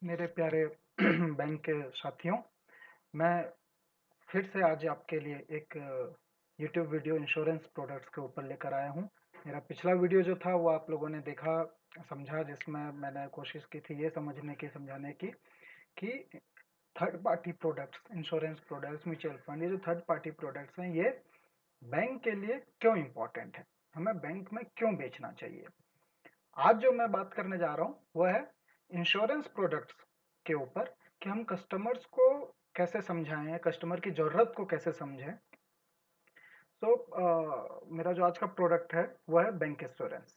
मेरे प्यारे बैंक के साथियों, मैं फिर से आज आपके लिए एक यूट्यूब वीडियो इंश्योरेंस प्रोडक्ट्स के ऊपर लेकर आया हूँ। मेरा पिछला वीडियो जो था वो आप लोगों ने देखा, समझा, जिसमें मैंने कोशिश की थी ये समझाने की कि third party products, insurance products, mutual fund, ये जो थर्ड पार्टी प्रोडक्ट्स हैं ये बैंक के लिए क्यों इम्पोर्टेंट है, हमें बैंक में क्यों बेचना चाहिए। आज जो मैं बात करने जा रहा हूँ वो है इंश्योरेंस प्रोडक्ट्स के ऊपर, कि हम कस्टमर्स को कैसे समझाएं, कस्टमर की ज़रूरत को कैसे समझें। मेरा जो आज का प्रोडक्ट है वो है बैंक इंश्योरेंस।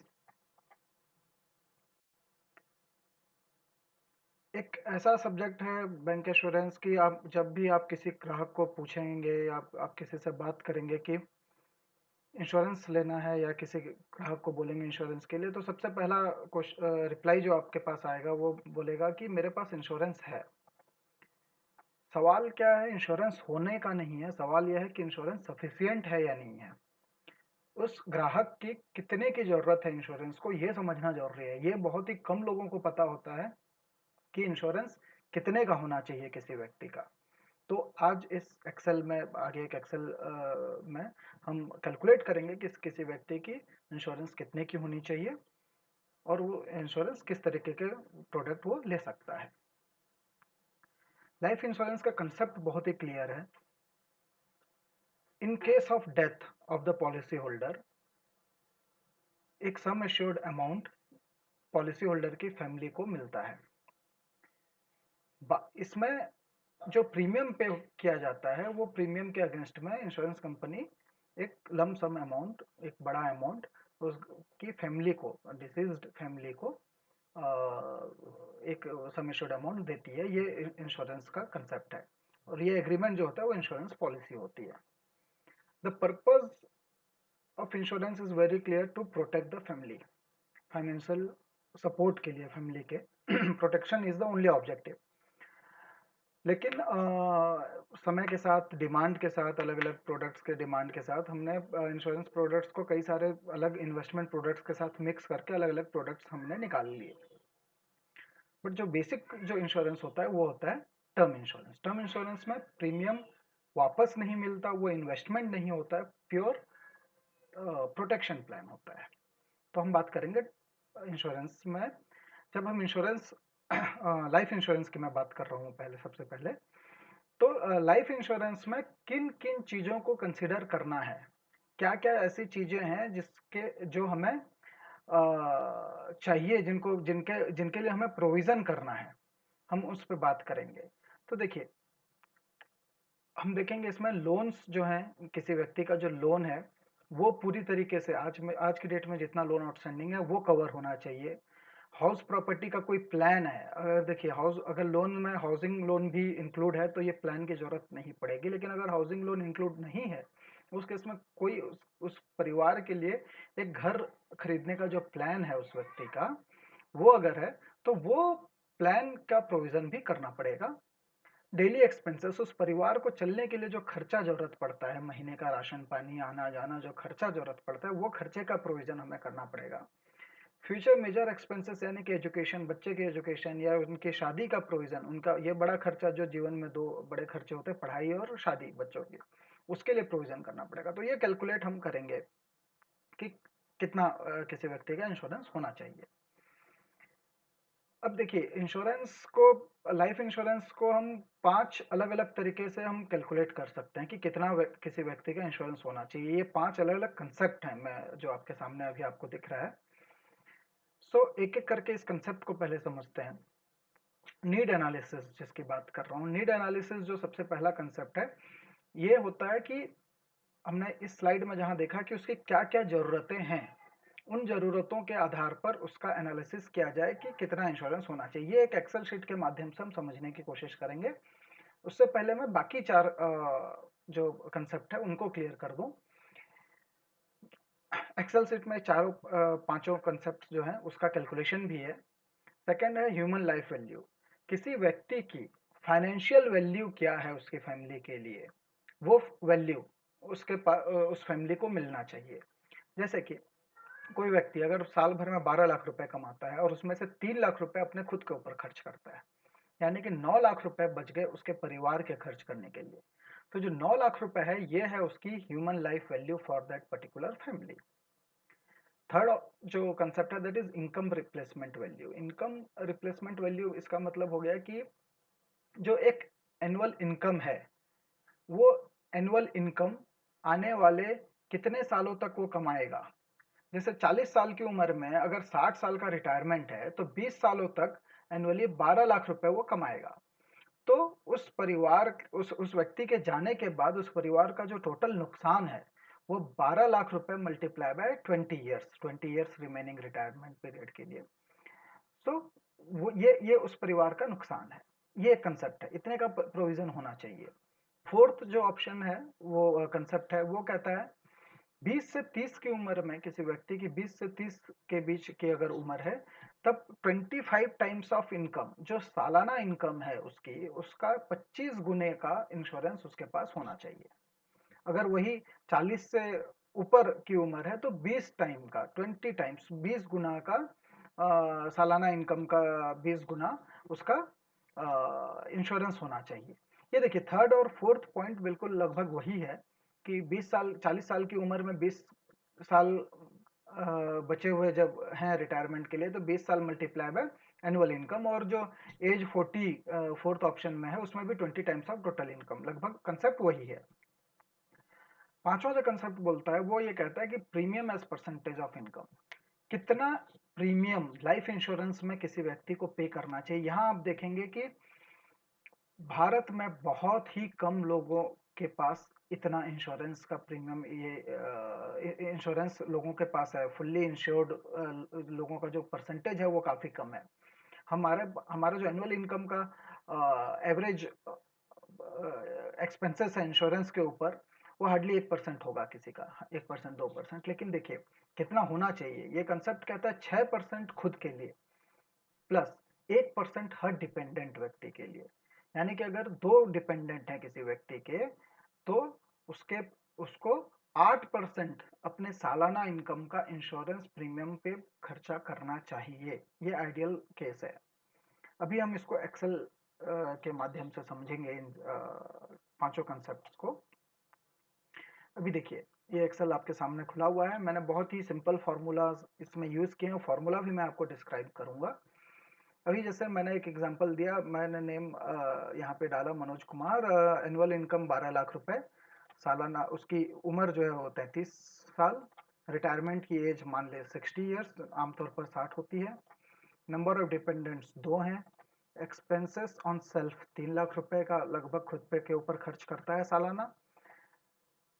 एक ऐसा सब्जेक्ट है बैंक इंश्योरेंस की, आप जब भी आप किसी ग्राहक को पूछेंगे, आप किसी से बात करेंगे कि इंश्योरेंस लेना है या किसी ग्राहक को बोलेंगे इंश्योरेंस के लिए, तो सबसे पहला रिप्लाई जो आपके पास आएगा वो बोलेगा कि मेरे पास इंश्योरेंस है। सवाल क्या है, इंश्योरेंस होने का नहीं है, सवाल यह है कि इंश्योरेंस सफिशिएंट है या नहीं है। उस ग्राहक की कितने की जरूरत है इंश्योरेंस को, ये समझना जरूरी है। ये बहुत ही कम लोगों को पता होता है कि इंश्योरेंस कितने का होना चाहिए किसी व्यक्ति का। तो आज इस एक्सेल में, आगे एक एक्सेल में हम कैलकुलेट करेंगे कि किसी व्यक्ति की इंश्योरेंस कितने की होनी चाहिए और वो इंश्योरेंस किस तरीके के प्रोडक्ट वो ले सकता है। लाइफ इंश्योरेंस का कंसेप्ट बहुत ही क्लियर है। In case of death of the policy holder, एक sum assured amount policy holder की फैमिली को मिलता है। इसमें जो प्रीमियम पे किया जाता है वो प्रीमियम के अगेंस्ट में इंश्योरेंस कंपनी एक लम सम अमाउंट, एक बड़ा अमाउंट उसकी फैमिली को, डिसीज्ड फैमिली को एक सम एश्योर्ड अमाउंट देती है। ये इंश्योरेंस का कंसेप्ट है और ये एग्रीमेंट जो होता है वो इंश्योरेंस पॉलिसी होती है। The purpose of insurance is very clear, to protect the family. Financial support के लिए फैमिली के protection is the only objective. लेकिन समय के साथ, डिमांड के साथ, अलग अलग प्रोडक्ट्स के डिमांड के साथ हमने इंश्योरेंस प्रोडक्ट्स को कई सारे अलग इन्वेस्टमेंट प्रोडक्ट्स के साथ मिक्स करके अलग अलग प्रोडक्ट्स हमने निकाल लिए। बट जो बेसिक जो इंश्योरेंस होता है वो होता है टर्म इंश्योरेंस। टर्म इंश्योरेंस में प्रीमियम वापस नहीं मिलता, वो इन्वेस्टमेंट नहीं होता है, प्योर प्रोटेक्शन प्लान होता है। तो हम बात करेंगे इंश्योरेंस में। जब हम इंश्योरेंस लाइफ इंश्योरेंस की मैं बात कर रहा हूँ पहले, सबसे पहले तो लाइफ इंश्योरेंस में किन किन चीज़ों को कंसिडर करना है, क्या क्या ऐसी चीज़ें हैं जिसके जो हमें चाहिए, जिनको जिनके जिनके लिए हमें प्रोविज़न करना है, हम उस पे बात करेंगे। तो देखिए, हम देखेंगे इसमें लोन्स जो हैं, किसी व्यक्ति का जो लोन है वो पूरी तरीके से आज की डेट में जितना लोन आउटस्टैंडिंग है वो कवर होना चाहिए। हाउस प्रॉपर्टी का कोई प्लान है, अगर देखिए हाउस, अगर लोन में हाउसिंग लोन भी इंक्लूड है तो ये प्लान की जरूरत नहीं पड़ेगी। लेकिन अगर हाउसिंग लोन इंक्लूड नहीं है, उस केस में कोई उस परिवार के लिए एक घर खरीदने का जो प्लान है उस व्यक्ति का, वो अगर है तो वो प्लान का प्रोविजन भी करना पड़ेगा। डेली एक्सपेंसेस, उस परिवार को चलने के लिए जो खर्चा जरूरत पड़ता है, महीने का राशन पानी, आना जाना, जो खर्चा जरूरत पड़ता है वो खर्चे का प्रोविजन हमें करना पड़ेगा। फ्यूचर मेजर एक्सपेंसेस यानी कि एजुकेशन, बच्चे के एजुकेशन या उनकी शादी का प्रोविजन, उनका ये बड़ा खर्चा जो जीवन में दो बड़े खर्चे होते हैं, पढ़ाई और शादी बच्चों की, उसके लिए प्रोविजन करना पड़ेगा। तो ये कैलकुलेट हम करेंगे कि कितना किसी व्यक्ति का इंश्योरेंस होना चाहिए। अब देखिए, इंश्योरेंस को, लाइफ इंश्योरेंस को हम 5 अलग-अलग तरीके से हम कैलकुलेट कर सकते हैं कि कितना किसी व्यक्ति का इंश्योरेंस होना चाहिए। ये 5 अलग-अलग कंसेप्ट हैं, मैं जो आपके सामने अभी आपको दिख रहा है। एक-एक करके इस कंसेप्ट को पहले समझते हैं। नीड एनालिसिस जिसकी बात कर रहा हूँ, नीड एनालिसिस जो सबसे पहला कंसेप्ट है, ये होता है कि हमने इस स्लाइड में जहाँ देखा कि उसकी क्या-क्या ज़रूरतें हैं, उन ज़रूरतों के आधार पर उसका एनालिसिस किया जाए कि कितना इंश्योरेंस होना चाहिए। ये एक एक्सेल शीट के माध्यम से हम समझने की कोशिश करेंगे। उससे पहले मैं बाकी 4 जो कंसेप्ट है उनको क्लियर कर दूँ। एक्सेल शीट में चारों पाँचों कंसेप्ट जो हैं उसका कैलकुलेशन भी है। सेकंड है ह्यूमन लाइफ वैल्यू, किसी व्यक्ति की फाइनेंशियल वैल्यू क्या है उसकी फैमिली के लिए, वो वैल्यू उस फैमिली को मिलना चाहिए। जैसे कि कोई व्यक्ति अगर साल भर में 12 लाख रुपए कमाता है और उसमें से 3 लाख रुपए अपने खुद के ऊपर खर्च करता है, यानी कि 9 लाख रुपए बच गए उसके परिवार के खर्च करने के लिए। तो जो 9 लाख रुपए है ये है उसकी human life value for that particular family. Third जो कंसेप्ट है that is income replacement value. Income replacement value इसका मतलब हो गया कि जो एक एनुअल इनकम है वो एनुअल इनकम आने वाले कितने सालों तक वो कमाएगा। जैसे 40 साल की उम्र में अगर 60 साल का रिटायरमेंट है तो 20 सालों तक एनुअली 12 लाख रुपए वो कमाएगा। तो उस परिवार उस व्यक्ति के जाने के बाद उस परिवार का जो टोटल नुकसान है वो 12 लाख रुपए multiply by 20 years remaining retirement period के लिए। सो वो ये उस परिवार का नुकसान है। ये एक कंसेप्ट है, इतने का प्रोविजन होना चाहिए। फोर्थ जो ऑप्शन है वो कंसेप्ट है वो कहता है 20 से 30 की उम्र में किसी व्यक्ति की 20 से 30 के बीच की अगर उम्र है तब 25 टाइम्स ऑफ इनकम जो सालाना इनकम है उसकी उसका 25 गुने का इंश्योरेंस उसके पास होना चाहिए। अगर वही 40 से ऊपर की उम्र है तो 20 टाइम का 20 टाइम्स 20 गुना का सालाना इनकम का 20 गुना उसका इंश्योरेंस होना चाहिए। ये देखिए थर्ड और फोर्थ पॉइंट बिल्कुल लगभग वही है कि 20 साल 40 साल की उम्र में 20 साल बचे हुए जब हैं रिटायरमेंट के लिए तो 20 साल मल्टीप्लाई बाय एनुअल इनकम। और जो एज 40 फोर्थ ऑप्शन में है उसमें भी 20 टाइम्स ऑफ टोटल इनकम, लगभग कंसेप्ट वही है। पांचवा जो कंसेप्ट बोलता है वो ये कहता है कि premium as percentage of income. कितना प्रीमियम लाइफ इंश्योरेंस में किसी व्यक्ति को पे करना चाहिए। यहाँ आप देखेंगे कि भारत में बहुत ही कम लोगों के पास इतना इंश्योरेंस का प्रीमियम ये इंश्योरेंस लोगों के पास है। फुल्ली इंश्योर्ड लोगों का जो परसेंटेज है वो काफी कम है। हमारा जो एनुअल इनकम का एवरेज एक्सपेंसेस है इंश्योरेंस के ऊपर वो हार्डली 1% होगा किसी का, 1% 2%। लेकिन देखिए कितना होना चाहिए। ये कंसेप्ट कहता है 6% खुद के लिए प्लस 1% हर डिपेंडेंट व्यक्ति के लिए। यानी कि अगर 2 डिपेंडेंट हैं किसी व्यक्ति के तो उसके उसको 8% अपने सालाना इनकम का इंश्योरेंस प्रीमियम पे खर्चा करना चाहिए। ये आइडियल केस है। अभी हम इसको एक्सेल के माध्यम से समझेंगे इन पांचों कंसेप्ट्स को। अभी देखिए ये एक्सेल आपके सामने खुला हुआ है। मैंने बहुत ही सिंपल फार्मूलाज इसमें यूज किए हैं, फार्मूला भी मैं आपको डिस्क्राइब करूंगा। अभी जैसे मैंने एक एग्जांपल दिया, मैंने नेम यहाँ पे डाला मनोज कुमार, एनुअल इनकम 12 लाख रुपए, सालाना उसकी उम्र जो है वो 33 साल, रिटायरमेंट की एज मान ले 60 ईयर्स, आमतौर पर 60 होती है। नंबर ऑफ डिपेंडेंट्स 2 हैं। एक्सपेंसेस ऑन सेल्फ 3 लाख रुपए का लगभग खुद पे के ऊपर खर्च करता है सालाना।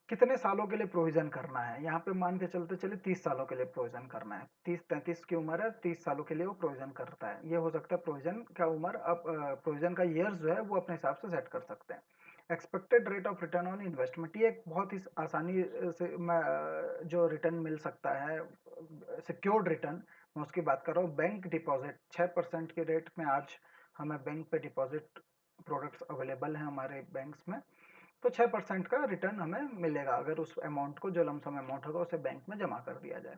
कितने सालों के लिए प्रोविजन करना है, यहाँ पे मान के चलते चले 30 सालों के लिए प्रोविजन करना है। 30-33 की उम्र है, 30 सालों के लिए वो प्रोविजन करता है। ये हो सकता है प्रोविजन का उम्र, अब प्रोविजन का ईयर्स जो है वो अपने हिसाब से सेट कर सकते हैं। Expected rate of return on investment, ये एक बहुत ही आसानी से जो रिटर्न मिल सकता है, सिक्योर्ड रिटर्न, मैं उसकी बात कर रहा हूँ। बैंक डिपॉजिट 6% के रेट में आज हमें बैंक पे डिपॉजिट प्रोडक्ट्स अवेलेबल हैं हमारे बैंक्स में, तो 6% का रिटर्न हमें मिलेगा अगर उस अमाउंट को, जो लमसम अमाउंट होगा उसे बैंक में जमा कर दिया जाए।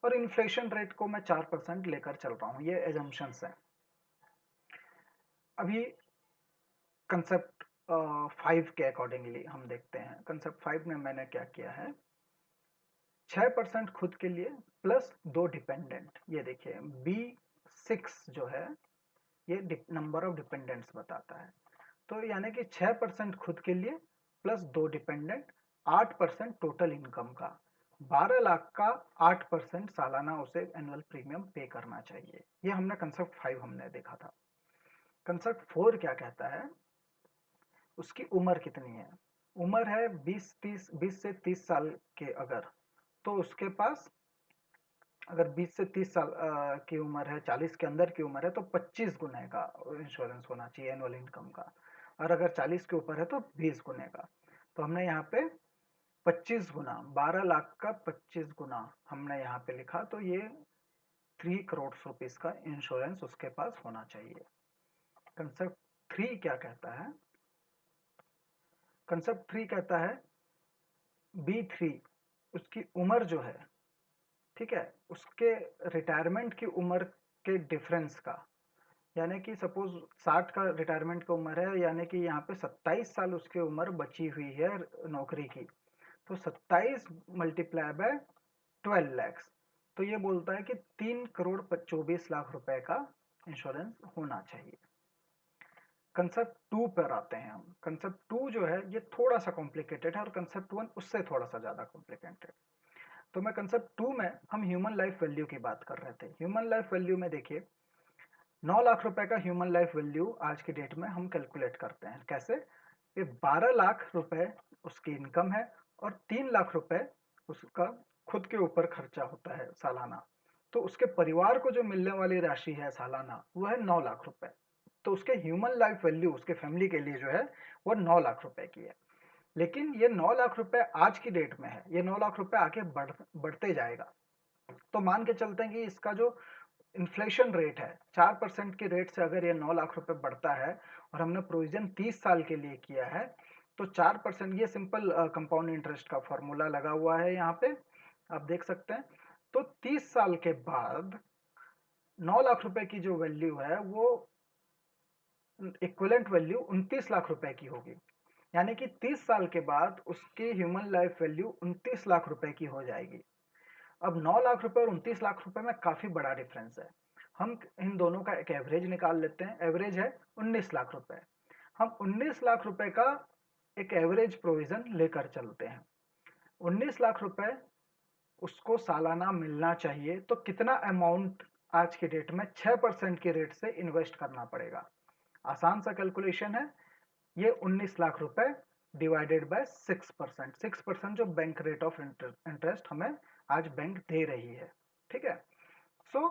और इन्फ्लेशन रेट को मैं 4% लेकर चल रहा हूँ, ये एजम्पशंस है। अभी कंसेप्ट 5 के अकॉर्डिंगली हम देखते हैं। कंसेप्ट 5 में मैंने क्या किया है, 6% खुद के लिए प्लस 2 डिपेंडेंट। ये देखिए B6 जो है ये नंबर ऑफ डिपेंडेंट्स बताता है। तो यानी कि 6% खुद के लिए प्लस 2 डिपेंडेंट, 8% टोटल इनकम का, 12 लाख का 8% सालाना उसे एनुअल प्रीमियम पे करना चाहिए। ये हमने कंसेप्ट 5 हमने देखा था। कंसेप्ट 4 क्या कहता है, उसकी उम्र कितनी है। उम्र है 20 से 30 साल के, अगर तो उसके पास, अगर 20 से 30 साल की उम्र है, 40 के अंदर की उम्र है तो 25 गुने का इंश्योरेंस होना चाहिए एनुअल इनकम का। और अगर 40 के ऊपर है तो 20 गुने का। तो हमने यहाँ पे 25 गुना, 12 लाख का 25 गुना हमने यहाँ पे लिखा, तो ये 3 करोड़ रुपीस का इंश्योरेंस उसके पास होना चाहिए। कंसेप्ट 3 क्या कहता है, कंसेप्ट 3 कहता है B3 उसकी उम्र जो है, ठीक है, उसके रिटायरमेंट की उम्र के डिफरेंस का यानी कि सपोज 60 का रिटायरमेंट की उम्र है, यानी कि यहाँ पे 27 साल उसकी उम्र बची हुई है नौकरी की, तो 27 मल्टीप्लाई बाय 12 लैक्स, तो ये बोलता है कि 3 करोड़ 24 लाख रुपए का इंश्योरेंस होना चाहिए। कंसेप्ट 2 पर आते हैं हम। कंसेप्ट 2 जो है ये थोड़ा सा कॉम्प्लिकेटेड है और कंसेप्ट 1 उससे थोड़ा सा ज्यादा कॉम्प्लिकेटेड। तो मैं कंसेप्ट 2 में हम ह्यूमन लाइफ वैल्यू की बात कर रहे थे। ह्यूमन लाइफ वैल्यू में देखिए 9 लाख रुपए का ह्यूमन लाइफ वैल्यू आज की डेट में हम कैलकुलेट करते हैं। कैसे? ये 12 लाख रुपए उसकी इनकम है और 3 लाख रुपए उसका खुद के ऊपर खर्चा होता है सालाना। तो उसके परिवार को जो मिलने वाली राशि है सालाना वो है 9 लाख रुपए। तो उसके ह्यूमन लाइफ वैल्यू उसके फैमिली के लिए जो है वो 9 लाख रुपए की है। लेकिन ये 9 लाख रुपए आज की डेट में है, ये 9 लाख रुपए आगे बढ़ते जाएगा। तो मान के चलते हैं कि इसका जो इन्फ्लेशन रेट है 4% के रेट से अगर ये 9 लाख रुपए बढ़ता है और हमने प्रोविजन 30 साल के लिए किया है, तो 4%, ये सिंपल कंपाउंड इंटरेस्ट का फॉर्मूला लगा हुआ है यहाँ पे, आप देख सकते हैं। तो 30 साल के बाद 9 लाख रुपए की जो वैल्यू है वो इक्विवेलेंट वैल्यू 29 लाख रुपए की होगी। यानी कि 30 साल के बाद उसकी ह्यूमन लाइफ वैल्यू 29 लाख रुपए की हो जाएगी। अब 9 लाख रुपए और 29 लाख रुपए में काफी बड़ा डिफरेंस है। हम इन दोनों का एक एवरेज निकाल लेते हैं। एवरेज है 19 लाख रुपए। हम 19 लाख रुपए का एक एवरेज प्रोविजन लेकर चलते हैं। 19 लाख रुपए उसको सालाना मिलना चाहिए, तो कितना अमाउंट आज की डेट में 6% के रेट से इन्वेस्ट करना पड़ेगा? आसान सा कैलकुलेशन है, ये 19 लाख रुपए डिवाइडेड बाय 6%, 6% जो बैंक रेट ऑफ इंटरेस्ट हमें आज बैंक दे रही है। ठीक है, सो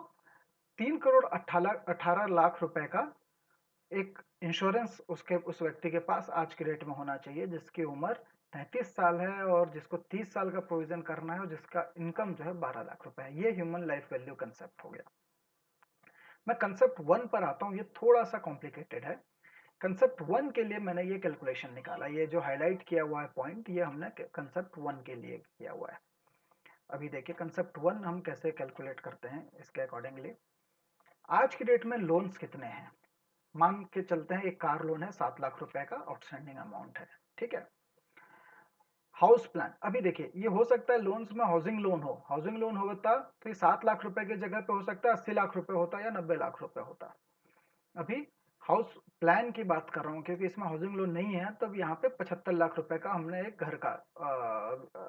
3 करोड़ 18 लाख रुपए का एक इंश्योरेंस उसके उस व्यक्ति के पास आज के डेट में होना चाहिए जिसकी उम्र 33 साल है और जिसको 30 साल का प्रोविजन करना है और जिसका इनकम जो है 12 लाख रुपए है। ये ह्यूमन लाइफ वैल्यू कंसेप्ट हो गया। मैं कंसेप्ट 1 पर आता हूँ, ये थोड़ा सा कॉम्प्लिकेटेड है। कंसेप्ट 1 के लिए मैंने ये कैलकुलेशन निकाला, ये जो हाईलाइट किया हुआ है पॉइंट, ये हमने कंसेप्ट 1 के लिए किया हुआ है। अभी देखिए कंसेप्ट 1 हम कैसे कैलकुलेट करते हैं इसके अकॉर्डिंगली। आज की डेट में लोन्स कितने हैं? मान के चलते हैं एक कार लोन है, 7 लाख रुपए का आउटस्टैंडिंग अमाउंट है। ठीक है, हाउस प्लान, अभी देखिए ये हो सकता है लोन्स में हाउसिंग लोन हो, हाउसिंग लोन होता तो ये 7 लाख रुपए की जगह पे हो सकता है 80 लाख रुपए होता या 90 लाख रुपए होता। अभी हाउस प्लान की बात कर रहा हूँ क्योंकि इसमें हाउसिंग लोन नहीं है, तब यहाँ पे 75 लाख रुपए का हमने एक घर का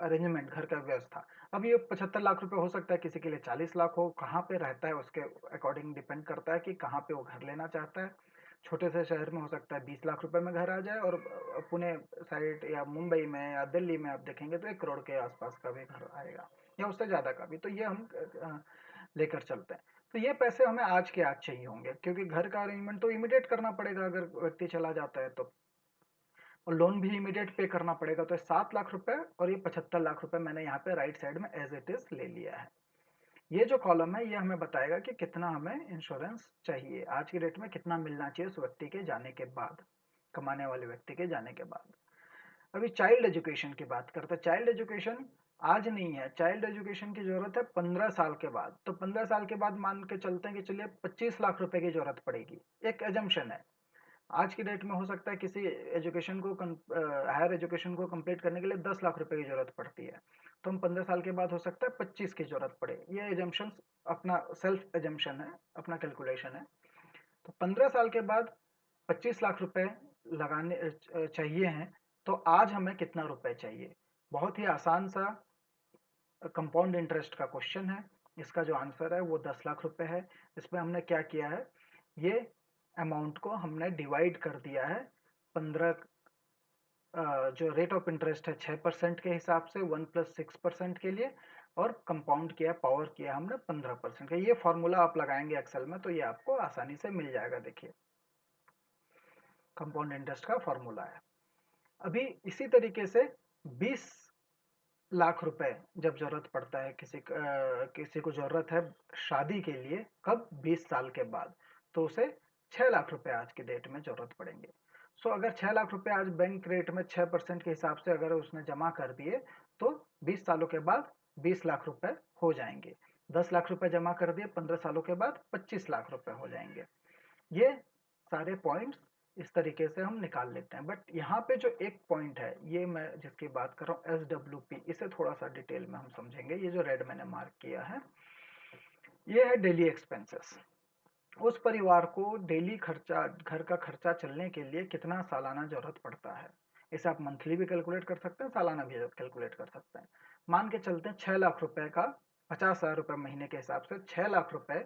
अरेंजमेंट, घर का व्यवस्था। अब ये 75 लाख रुपए हो सकता है किसी के लिए 40 लाख हो, कहाँ पे रहता है उसके अकॉर्डिंग डिपेंड करता है कि कहाँ पे वो घर लेना चाहता है। छोटे से शहर में हो सकता है 20 लाख रुपए में घर आ जाए और पुणे साइड या मुंबई में या दिल्ली में आप देखेंगे तो 1 करोड़ के आसपास का भी घर आएगा या उससे ज्यादा का भी। तो ये हम लेकर चलते हैं। तो ये पैसे हमें आज के आज चाहिए होंगे क्योंकि घर का अरेंजमेंट तो इमीडिएट करना पड़ेगा अगर व्यक्ति चला जाता है तो, और लोन भी इमीडिएट पे करना पड़ेगा। तो 7 लाख रुपए और ये 75 लाख रुपए मैंने यहाँ पे राइट साइड में एज इट इज ले लिया है। ये जो कॉलम है ये हमें बताएगा कि कितना हमें इंश्योरेंस चाहिए आज की डेट में, कितना मिलना चाहिए उस व्यक्ति के जाने के बाद, कमाने वाले व्यक्ति के जाने के बाद। अभी चाइल्ड एजुकेशन की बात करते हैं। चाइल्ड एजुकेशन आज नहीं है, चाइल्ड एजुकेशन की जरूरत है 15 साल के बाद। तो 15 साल के बाद मान के चलते हैं कि चलिए 25 लाख रुपए की जरूरत पड़ेगी, एक एजम्पशन है। आज की डेट में हो सकता है किसी एजुकेशन को हायर एजुकेशन को कंप्लीट करने के लिए 10 लाख रुपए की जरूरत पड़ती है, तो हम 15 साल के बाद हो सकता है 25 की जरूरत पड़े। ये एजम्पशन अपना सेल्फ एजम्पशन है, अपना कैलकुलेशन है। तो 15 साल के बाद 25 लाख रुपए लगाने चाहिए हैं, तो आज हमें कितना रुपए चाहिए? बहुत ही आसान सा कंपाउंड इंटरेस्ट का क्वेश्चन है। इसका जो आंसर है वो 10 लाख रुपए है। इसमें हमने क्या किया है, ये अमाउंट को हमने डिवाइड कर दिया है 15, जो रेट ऑफ इंटरेस्ट है 6% के हिसाब से 1 + 6% के लिए, और कंपाउंड किया, पावर किया हमने 15% का। ये फॉर्मूला आप लगाएंगे एक्सेल में तो ये आपको आसानी से मिल जाएगा। देखिए कंपाउंड इंटरेस्ट का फॉर्मूला है। अभी इसी तरीके से 20 लाख रुपए जब जरूरत पड़ता है किसी को जरूरत है शादी के लिए, कब? 20 साल के बाद, तो उसे 6 लाख रुपए आज की डेट में जरूरत पड़ेंगे। सो अगर 6 लाख रुपए आज बैंक रेट में 6% के हिसाब से अगर उसने जमा कर दिए तो 20 सालों के बाद 20 लाख रुपए हो जाएंगे। 10 लाख रुपए जमा कर दिए 15 सालों के बाद 25 लाख रुपए हो जाएंगे। ये सारे पॉइंट्स इस तरीके से हम निकाल लेते हैं। बट यहाँ पे जो एक पॉइंट है, ये मैं जिसकी बात कर रहा हूँ SWP, इसे थोड़ा सा डिटेल में हम समझेंगे। ये जो रेड मैंने मार्क किया है, ये है डेली एक्सपेंसेस। उस परिवार को डेली खर्चा, घर का खर्चा चलने के लिए कितना सालाना जरूरत पड़ता है। इसे आप मंथली भी कैलकुलेट कर सकते हैं, सालाना भी कैलकुलेट कर सकते हैं। मान के चलते हैं 6 लाख रुपए का, 50,000 रुपए महीने के हिसाब से 6 लाख रुपए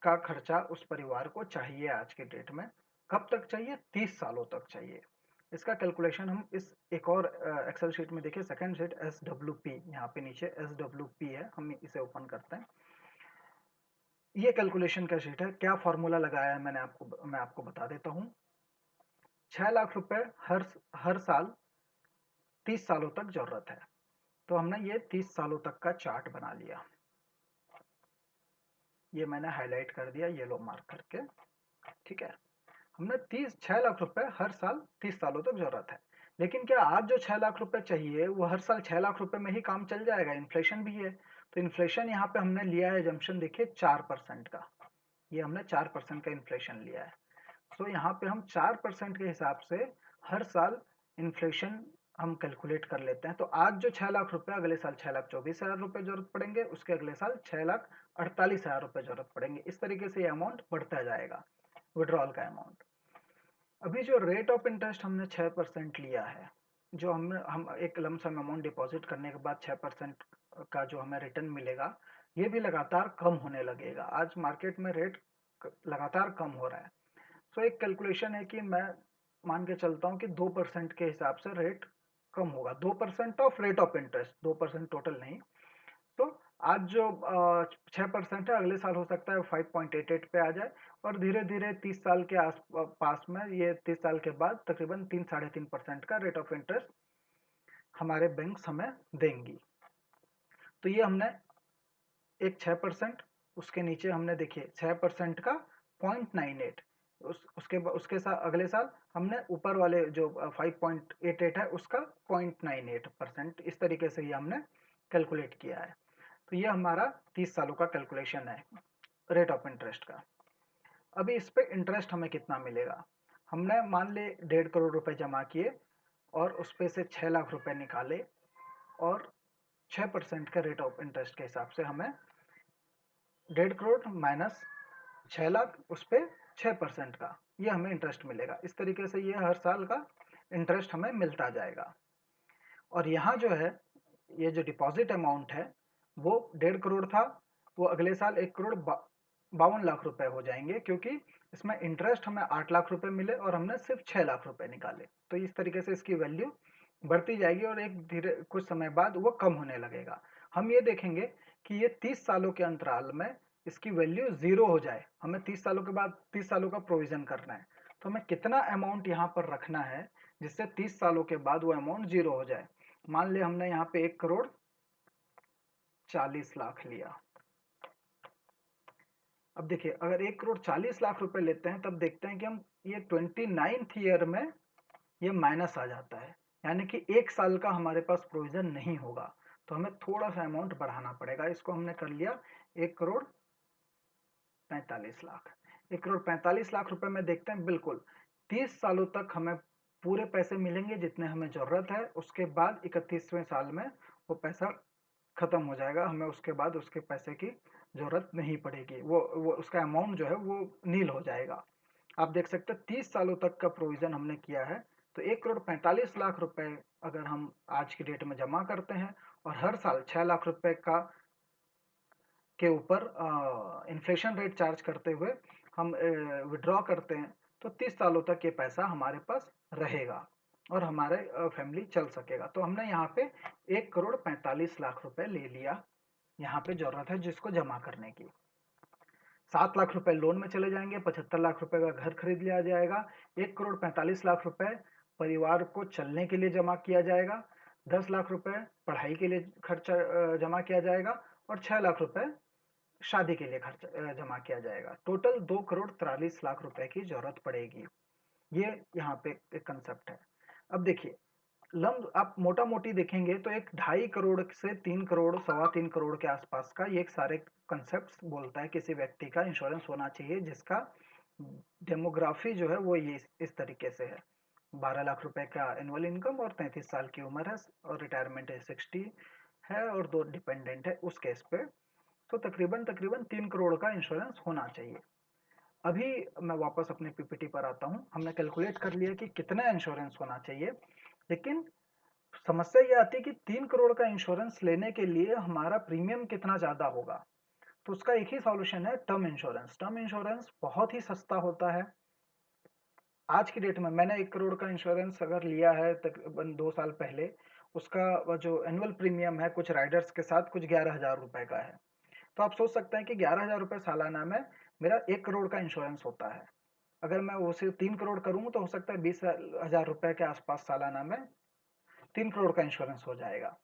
का खर्चा उस परिवार को चाहिए आज के डेट में। कब तक चाहिए? 30 सालों तक चाहिए। इसका कैलकुलेशन हम इस एक और एक्सेल शीट में देखिए, सेकंड शीट SWP, यहाँ पे नीचे SWP है, हम इसे ओपन करते हैं। ये कैलकुलेशन का शीट है। क्या फॉर्मूला लगाया है मैं आपको बता देता हूँ। 6 लाख रुपए हर साल 30 सालों तक जरूरत है। तो हमने ये 30 सालों तक का चार्ट बना लिया। ये मैंने हाईलाइट कर दिया येलो मार्क करके, ठीक है। हमने 6 लाख रुपए हर साल 30 सालों तक जरूरत है। लेकिन क्या आज जो 6 लाख रुपए चाहिए वो हर साल 6 लाख रुपए में ही काम चल जाएगा? इन्फ्लेशन भी है। तो इन्फ्लेशन यहाँ पे हमने लिया है जंक्शन, देखिए 4% का। ये हमने 4% का इन्फ्लेशन लिया है। सो यहाँ पे हम 4% के हिसाब से हर साल इन्फ्लेशन हम कैलकुलेट कर लेते हैं। तो आज जो 6 लाख रुपए, अगले साल 6,24,000 रुपए जरूरत पड़ेंगे, उसके अगले साल 6,48,000 रुपए जरूरत पड़ेंगे। इस तरीके से ये अमाउंट बढ़ता जाएगा, विड्रॉल का अमाउंट। अभी जो रेट ऑफ इंटरेस्ट हमने 6% लिया है, जो हम एक लमसम अमाउंट डिपॉजिट करने के बाद 6% का जो हमें रिटर्न मिलेगा, ये भी लगातार कम होने लगेगा। आज मार्केट में रेट लगातार कम हो रहा है। सो एक कैलकुलेशन है कि मैं मान के चलता हूँ कि 2% के हिसाब से रेट कम होगा। 2% of rate of interest, 2% total नहीं। तो आज जो 6% है, अगले साल हो सकता है 5.88 पे आ जाए, और धीरे धीरे 30 साल के आस पास में, ये 30 साल के बाद तकरीबन 3-3.5% का रेट ऑफ इंटरेस्ट हमारे बैंक हमें देंगी। तो ये हमने एक 6%, उसके नीचे हमने देखिए 6% का 0.98, उसके साथ अगले साल हमने ऊपर वाले जो 5.88 है उसका 0.98%, इस तरीके से ये हमने कैलकुलेट किया है। तो ये हमारा 30 सालों का कैलकुलेशन है रेट ऑफ इंटरेस्ट का। अभी इस पे इंटरेस्ट हमें कितना मिलेगा? हमने मान ले 1.5 करोड़ रुपए जमा किए और उस पे से 6 लाख रुपए निकाले, और 6% का रेट ऑफ इंटरेस्ट के हिसाब से हमें 1.5 करोड़ माइनस 6 लाख, उस पे 6% का ये हमें इंटरेस्ट मिलेगा। इस तरीके से ये हर साल का इंटरेस्ट हमें मिलता जाएगा। और यहाँ जो है, ये जो डिपॉजिट अमाउंट है वो 1.5 करोड़ था, वो अगले साल 1 करोड़ 52 लाख रुपए हो जाएंगे, क्योंकि इसमें इंटरेस्ट हमें 8 लाख रुपए मिले और हमने सिर्फ 6 लाख रुपए निकाले। तो इस तरीके से इसकी वैल्यू बढ़ती जाएगी और एक धीरे कुछ समय बाद वो कम होने लगेगा। हम ये देखेंगे कि ये 30 सालों के अंतराल में इसकी वैल्यू जीरो हो जाए। हमें 30 सालों के बाद 30 सालों का प्रोविजन करना है, तो हमें कितना अमाउंट यहाँ पर रखना है जिससे 30 सालों के बाद वो अमाउंट जीरो हो जाए। मान ले हमने यहाँ पे 1 करोड़ 40 लाख लिया। अब देखिए, अगर 1 करोड़ 40 लाख रुपए लेते हैं, तब देखते हैं कि हम ये 29th ईयर में ये माइनस आ जाता है, यानी कि 1 साल का हमारे पास प्रोविजन नहीं होगा। तो हमें थोड़ा सा अमाउंट बढ़ाना पड़ेगा। इसको हमने कर लिया 1 करोड़ 45 लाख। 1 करोड़ 45 लाख रुपए में देखते हैं, बिल्कुल 30 सालों तक हमें पूरे पैसे मिलेंगे जितने हमें जरूरत है। उसके बाद 31वें साल में वो पैसा खत्म हो जाएगा, हमें उसके बाद उसके पैसे की जरूरत नहीं पड़ेगी। वो उसका अमाउंट जो है वो नील हो जाएगा। आप देख सकते हैं 30 सालों तक का प्रोविजन हमने किया है। तो 1 करोड़ 45 लाख रुपए अगर हम आज की डेट में जमा करते हैं और हर साल 6 लाख रुपए का के ऊपर इन्फ्लेशन रेट चार्ज करते हुए हम विड्रॉ करते हैं, तो 30 सालों तक ये पैसा हमारे पास रहेगा और हमारे फैमिली चल सकेगा। तो हमने यहाँ पे 1 करोड़ 45 लाख रुपए ले लिया, यहाँ पे जरूरत है जिसको जमा करने की। 7 लाख रुपए लोन में चले जाएंगे, 75 लाख रुपए का घर खरीद लिया जाएगा। 1 करोड़ 45 लाख रुपए परिवार को चलने के लिए जमा किया जाएगा। 10 लाख रुपए पढ़ाई के लिए खर्चा जमा किया जाएगा, और 6 लाख रुपए शादी के लिए खर्च जमा किया जाएगा। टोटल 2 करोड़ 43 लाख रुपए की जरूरत पड़ेगी। ये यहाँ पे एक कंसेप्ट है। अब देखिए, आप मोटा मोटी देखेंगे तो एक 2.5 करोड़ से 3 करोड़, 3.25 करोड़ के आसपास का ये एक सारे कंसेप्ट बोलता है किसी व्यक्ति का इंश्योरेंस होना चाहिए जिसका डेमोग्राफी जो है वो ये इस तरीके से है, 12 लाख रुपए का एनुअल इनकम और 33 साल की उम्र है और रिटायरमेंट एज 60 है और 2 डिपेंडेंट है उस केस पे, तो तकरीबन तकरीबन 3 करोड़ का इंश्योरेंस होना चाहिए। अभी मैं वापस अपने पीपीटी पर आता हूँ, हमने कैलकुलेट कर लिया कि कितना इंश्योरेंस होना चाहिए, लेकिन समस्या ये आती है कि 3 करोड़ का इंश्योरेंस लेने के लिए हमारा प्रीमियम कितना ज़्यादा होगा। तो उसका एक ही सॉल्यूशन है, टर्म इंश्योरेंस। टर्म इंश्योरेंस बहुत ही सस्ता होता है। आज की डेट में मैंने 1 करोड़ का इंश्योरेंस अगर लिया है तकरीबन 2 साल पहले, उसका जो एनुअल प्रीमियम है कुछ राइडर्स के साथ कुछ 11,000 रुपए का है। तो आप सोच सकते हैं कि 11,000 रुपए सालाना में मेरा 1 करोड़ का इंश्योरेंस होता है। अगर मैं उसे 3 करोड़ करूँ तो हो सकता है 20,000 रुपए के आसपास सालाना में 3 करोड़ का इंश्योरेंस हो जाएगा।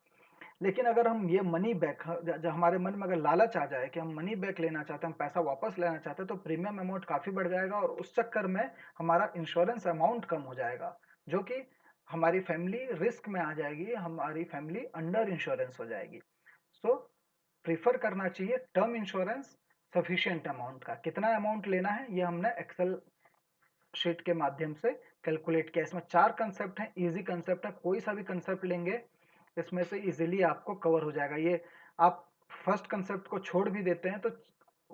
लेकिन अगर हम ये मनी बैक, जब हमारे मन में अगर लालच आ जाए कि हम मनी बैक लेना चाहते हैं, हम पैसा वापस लेना चाहते हैं, तो प्रीमियम अमाउंट काफी बढ़ जाएगा और उस चक्कर में हमारा इंश्योरेंस अमाउंट कम हो जाएगा, जो कि हमारी फैमिली रिस्क में आ जाएगी, हमारी फैमिली अंडर इंश्योरेंस हो जाएगी। सो प्रीफर करना चाहिए टर्म इंश्योरेंस सफिशिएंट अमाउंट का। कितना अमाउंट लेना है ये हमने एक्सेल शीट के माध्यम से कैलकुलेट किया। इसमें 4 कंसेप्ट हैं, इजी कंसेप्ट है, कोई सा भी कंसेप्ट लेंगे इसमें से इजीली आपको कवर हो जाएगा। ये आप फर्स्ट कंसेप्ट को छोड़ भी देते हैं तो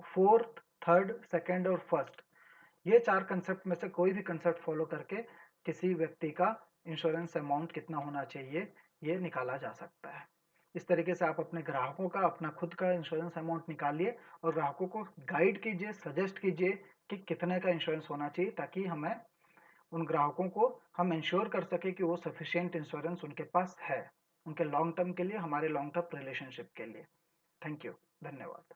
फोर्थ, थर्ड, सेकंड और फर्स्ट, ये 4 कंसेप्ट में से कोई भी कंसेप्ट फॉलो करके किसी व्यक्ति का इंश्योरेंस अमाउंट कितना होना चाहिए ये निकाला जा सकता है। इस तरीके से आप अपने ग्राहकों का, अपना खुद का इंश्योरेंस अमाउंट निकालिए और ग्राहकों को गाइड कीजिए, सजेस्ट कीजिए कि कितने का इंश्योरेंस होना चाहिए, ताकि हमें उन ग्राहकों को हम इंश्योर कर सके कि वो सफिशिएंट इंश्योरेंस उनके पास है, उनके लॉन्ग टर्म के लिए, हमारे लॉन्ग टर्म रिलेशनशिप के लिए। थैंक यू, धन्यवाद।